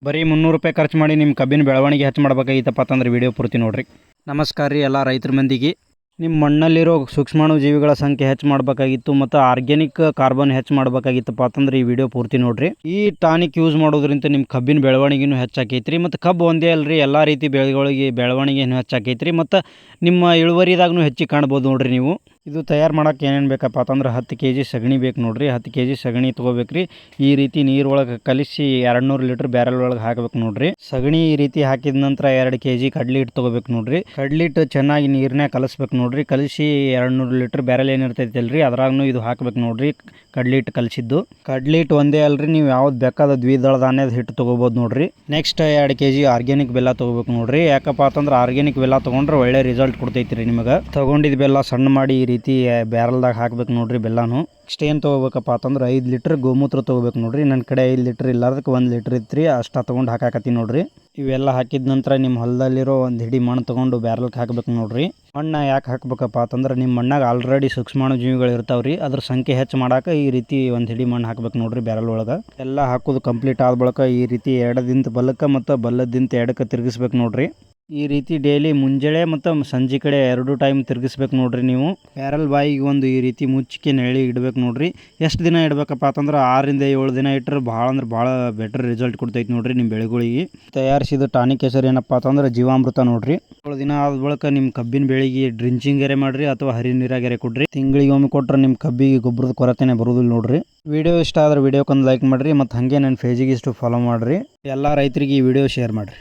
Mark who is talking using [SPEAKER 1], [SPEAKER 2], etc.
[SPEAKER 1] ಬರೀ 300 ರೂಪಾಯಿ ಖರ್ಚು ಮಾಡಿ ನಿಮ್ಮ ಕಬ್ಬಿನ ಬೆಳವಣಿಗೆ ಹೆಚ್ಚು ಮಾಡಬೇಕಾಗಿತ್ತಪ್ಪ ಅಂತಂದ್ರೆ ವಿಡಿಯೋ ಪೂರ್ತಿ ನೋಡ್ರಿ. ನಮಸ್ಕಾರ ರೀ ಎಲ್ಲ ರೈತರ ಮಂದಿಗೆ. ನಿಮ್ಮ ಮಣ್ಣಲ್ಲಿರೋ ಸೂಕ್ಷ್ಮಾಣು ಜೀವಿಗಳ ಸಂಖ್ಯೆ ಹೆಚ್ಚು ಮಾಡಬೇಕಾಗಿತ್ತು ಮತ್ತು ಆರ್ಗ್ಯಾನಿಕ್ ಕಾರ್ಬನ್ ಹೆಚ್ಚು ಮಾಡಬೇಕಾಗಿತ್ತಪ್ಪ ಅಂತಂದ್ರೆ ಈ ವಿಡಿಯೋ ಪೂರ್ತಿ ನೋಡ್ರಿ. ಈ ಟಾನಿಕ್ ಯೂಸ್ ಮಾಡೋದ್ರಿಂದ ನಿಮ್ಮ ಕಬ್ಬಿನ ಬೆಳವಣಿಗೆನೂ ಹೆಚ್ಚಾಕೈತ್ರಿ ಮತ್ತು ಕಬ್ಬು ಒಂದೇ ಅಲ್ರಿ ಎಲ್ಲ ರೀತಿ ಬೆಳೆಗಳಿಗೆ ಬೆಳವಣಿಗೆನೂ ಹೆಚ್ಚಾಕೈತ್ರಿ ಮತ್ತು ನಿಮ್ಮ ಇಳುವರಿದಾಗೂ ಹೆಚ್ಚಿಗೆ ಕಾಣ್ಬೋದು ನೋಡ್ರಿ ನೀವು. ಇದು ತಯಾರು ಮಾಡೋಕೆ ಏನೇನು ಬೇಕಪ್ಪ ಅಂತಂದ್ರೆ 10 kg ಸಗಣಿ ಬೇಕು ನೋಡ್ರಿ. 10 kg ಸಗಣಿ ತೊಗೋಬೇಕ್ರಿ. ಈ ರೀತಿ ನೀರೊಳಗೆ ಕಲಿಸಿ 200 ಲೀಟ್ರ್ ಬ್ಯಾರಲ್ ಒಳಗೆ ಹಾಕಬೇಕು ನೋಡ್ರಿ. ಸಗಣಿ ಈ ರೀತಿ ಹಾಕಿದ ನಂತರ 2 kg ಕಡ್ಲಿ ಹಿಟ್ಟು ತೊಗೋಬೇಕು ನೋಡ್ರಿ. ಕಡ್ಲಿ ಹಿಟ್ಟು ಚೆನ್ನಾಗಿ ನೀರನ್ಯಾಗ ಕಲಿಸ್ಬೇಕು ನೋಡ್ರಿ. ಕಲಿಸಿ 200 ಲೀಟ್ರ್ ಬ್ಯಾರಲ್ ಏನಿರ್ತೈತಿ ಅಲ್ರಿ ಅದ್ರಾಗೂ ಇದು ಹಾಕ್ಬೇಕು ನೋಡ್ರಿ. ಕಡ್ಲಿ ಹಿಟ್ಟು ಕಲಿಸಿದ್ದು. ಕಡ್ಲಿ ಹಿಟ್ಟು ಒಂದೇ ಅಲ್ರಿ, ನೀವು ಯಾವ್ದು ಬೇಕಾದ ದ್ವಿದಳ ಧಾನ್ಯದ ಹಿಟ್ಟು ತೊಗೋಬೋದು ನೋಡ್ರಿ. ನೆಕ್ಸ್ಟ್ 2 kg ಆರ್ಗ್ಯಾನಿಕ್ ಬೆಲ್ಲ ತೊಗೋಬೇಕು ನೋಡ್ರಿ. ಯಾಕಪ್ಪ ಅಂತಂದ್ರೆ ಆರ್ಗ್ಯಾನಿಕ್ ಬೆಲ್ಲ ತೊಗೊಂಡ್ರೆ ಒಳ್ಳೆ ರಿಸಲ್ಟ್ ಕೊಡ್ತೈತಿ ರೀ ನಿಮಗೆ. ತೊಗೊಂಡಿದ್ದು ಬೆಲ್ಲ ಸಣ್ಣ ಮಾಡಿ ಈ ರೀತಿ ಬ್ಯಾರಲ್ದಾಗ ಹಾಕ್ಬೇಕು ನೋಡ್ರಿ ಬೆಲ್ಲನು. ನೆಕ್ಸ್ಟ್ ಏನು ತೊಗೋಬೇಕಪ್ಪ ಅಂತಂದ್ರೆ 5 ಲೀಟ್ರ್ ಗೋಮೂತ್ರ ತೊಗೋಬೇಕು ನೋಡ್ರಿ. ನನ್ನ ಕಡೆ 5 ಲೀಟ್ರ್ ಇಲ್ಲಾರ್ದಕ್ಕೆ 1 ಲೀಟ್ರ್ ಇತ್ತು ರೀ, ಅಷ್ಟು ತೊಗೊಂಡು ಹಾಕಾಕತ್ತೀನಿ ನೋಡ್ರಿ. ಇವೆಲ್ಲ ಹಾಕಿದ ನಂತರ ನಿಮ್ಮ ಹೊಲದಲ್ಲಿರೋ ಒಂದು ಹಿಡಿ ಮಣ್ಣು ತೊಗೊಂಡು ಬ್ಯಾರಲ್ಗೆ ಹಾಕ್ಬೇಕು ನೋಡ್ರಿ. ಮಣ್ಣು ಯಾಕೆ ಹಾಕ್ಬೇಕಪ್ಪ ಅಂತಂದ್ರೆ ನಿಮ್ಮ ಮಣ್ಣಾಗ ಆಲ್ರೆಡಿ ಸೂಕ್ಷ್ಮಾಣು ಜೀವಿಗಳು ಇರ್ತಾವ್ರಿ, ಅದ್ರ ಸಂಖ್ಯೆ ಹೆಚ್ಚು ಮಾಡೋಕೆ ಈ ರೀತಿ ಒಂದು ಹಿಡಿ ಮಣ್ಣು ಹಾಕ್ಬೇಕು ನೋಡ್ರಿ ಬ್ಯಾರಲ್ ಒಳಗೆ. ಎಲ್ಲ ಹಾಕೋದು ಕಂಪ್ಲೀಟ್ ಆದ ಬಳಿಕ ಈ ರೀತಿ ಎಡದಿಂದ ಬಲಕ್ಕೆ ಮತ್ತು ಬಲ್ಲದಿಂದ ಎಡಕ್ಕೆ ತಿರುಗಿಸ್ಬೇಕು ನೋಡ್ರಿ. ಈ ರೀತಿ ಡೈಲಿ ಮುಂಜಾನೆ ಮತ್ತು ಸಂಜೆ ಕಡೆ 2 ಟೈಮ್ ತಿರುಗಿಸ್ಬೇಕು ನೋಡ್ರಿ ನೀವು. ಬ್ಯಾರಲ್ ಬಾಯಿಗೆ ಒಂದು ಈ ರೀತಿ ಮುಚ್ಚಿಕೆ ನೆಳಿ ಇಡಬೇಕು ನೋಡ್ರಿ. ಎಷ್ಟು ದಿನ ಇಡಬೇಕಪ್ಪ ಅಂತಂದ್ರೆ 6 ರಿಂದ 7 ದಿನ ಇಟ್ಟರೆ ಭಾಳ ಅಂದ್ರೆ ಭಾಳ ಬೆಟರ್ ರಿಸಲ್ಟ್ ಕೊಡ್ತೈತಿ ನೋಡ್ರಿ ನಿಮ್ಮ ಬೆಳೆಗಳಿಗೆ. ತಯಾರಿಸಿದ ಟಾನಿಕ್ ಹೆಸರು ಏನಪ್ಪ ಅಂತಂದ್ರೆ ಜೀವಾಮೃತ ನೋಡ್ರಿ. 7 ದಿನ ಆದ ಬಳಿಕ ನಿಮ್ಮ ಕಬ್ಬಿನ ಬೆಳೆಗೆ ಡ್ರಿಂಚಿಂಗ್ ಎರೆ ಮಾಡಿರಿ ಅಥವಾ ಹರಿ ನೀರಾಗೆರೆ ಕೊಡ್ರಿ. ತಿಂಗಳಿಗೆ ಒಮ್ಮೆ ಕೊಟ್ಟರೆ ನಿಮ್ಮ ಕಬ್ಬಿಗೆ ಗೊಬ್ಬರದ ಕೊರತೆನೇ ಬರೋದಿಲ್ಲ ನೋಡ್ರಿ. ವಿಡಿಯೋ ಇಷ್ಟ ಆದರೆ ವಿಡಿಯೋಕ್ಕೊಂದು ಲೈಕ್ ಮಾಡಿರಿ ಮತ್ತು ಹಾಗೆ ನನ್ನ ಪೇಜಿಗೆ ಇಷ್ಟು ಫಾಲೋ ಮಾಡಿರಿ. ಎಲ್ಲ ರೈತರಿಗೆ ಈ ವಿಡಿಯೋ ಶೇರ್ ಮಾಡಿರಿ.